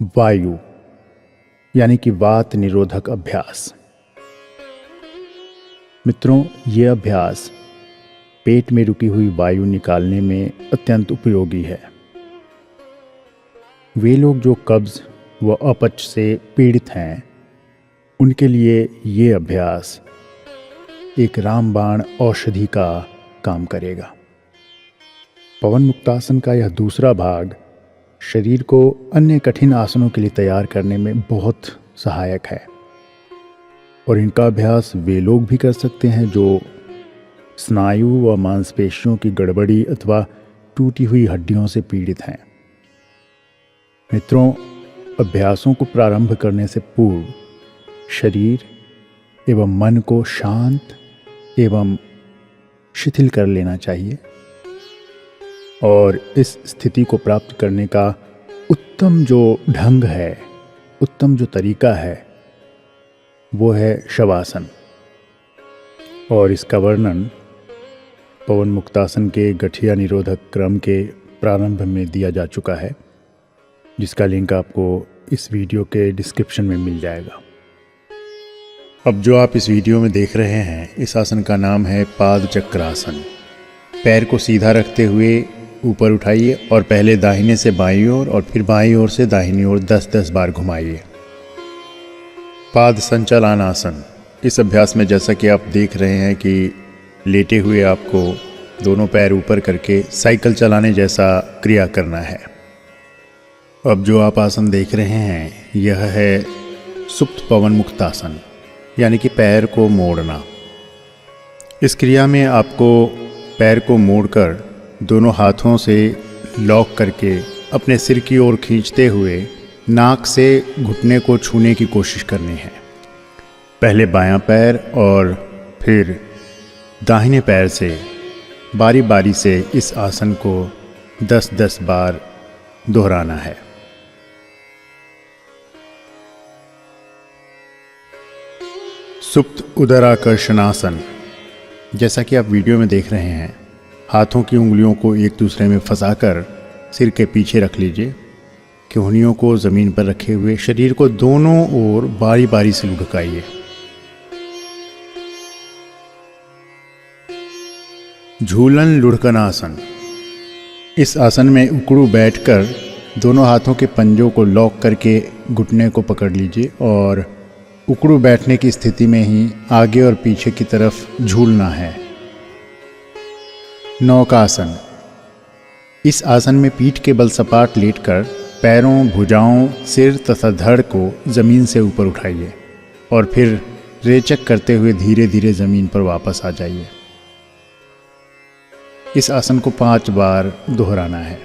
वायु यानी कि वात निरोधक अभ्यास। मित्रों, ये अभ्यास पेट में रुकी हुई वायु निकालने में अत्यंत उपयोगी है। वे लोग जो कब्ज व अपच से पीड़ित हैं, उनके लिए ये अभ्यास एक रामबाण औषधि का काम करेगा। पवन मुक्तासन का यह दूसरा भाग शरीर को अन्य कठिन आसनों के लिए तैयार करने में बहुत सहायक है और इनका अभ्यास वे लोग भी कर सकते हैं जो स्नायु व मांसपेशियों की गड़बड़ी अथवा टूटी हुई हड्डियों से पीड़ित हैं। मित्रों, अभ्यासों को प्रारंभ करने से पूर्व शरीर एवं मन को शांत एवं शिथिल कर लेना चाहिए और इस स्थिति को प्राप्त करने का उत्तम जो ढंग है, उत्तम जो तरीका है, वो है शवासन। और इसका वर्णन पवन मुक्तासन के गठिया निरोधक क्रम के प्रारंभ में दिया जा चुका है, जिसका लिंक आपको इस वीडियो के डिस्क्रिप्शन में मिल जाएगा। अब जो आप इस वीडियो में देख रहे हैं, इस आसन का नाम है पाद चक्रासन। पैर को सीधा रखते हुए ऊपर उठाइए और पहले दाहिने से बाईं ओर और फिर बाईं ओर से दाहिनी ओर 10-10 बार घुमाइए। पाद संचालनासन। इस अभ्यास में जैसा कि आप देख रहे हैं कि लेटे हुए आपको दोनों पैर ऊपर करके साइकिल चलाने जैसा क्रिया करना है। अब जो आप आसन देख रहे हैं, यह है सुप्त पवन मुक्तासन, यानी कि पैर को मोड़ना। इस क्रिया में आपको पैर को मोड़कर दोनों हाथों से लॉक करके अपने सिर की ओर खींचते हुए नाक से घुटने को छूने की कोशिश करनी है। पहले बायां पैर और फिर दाहिने पैर से बारी बारी से इस आसन को 10-10 बार दोहराना है। सुप्त उदराकर्षणासन। जैसा कि आप वीडियो में देख रहे हैं, हाथों की उंगलियों को एक दूसरे में फंसाकर सिर के पीछे रख लीजिए। कोहनियों को ज़मीन पर रखे हुए शरीर को दोनों ओर बारी बारी से लुढ़काइए। झूलन लुढ़कनासन। इस आसन में उकड़ू बैठकर दोनों हाथों के पंजों को लॉक करके घुटने को पकड़ लीजिए और उकड़ू बैठने की स्थिति में ही आगे और पीछे की तरफ झूलना है। नौकासन। इस आसन में पीठ के बल सपाट लेटकर पैरों, भुजाओं, सिर तथा धड़ को जमीन से ऊपर उठाइए और फिर रेचक करते हुए धीरे धीरे जमीन पर वापस आ जाइए। इस आसन को 5 बार दोहराना है।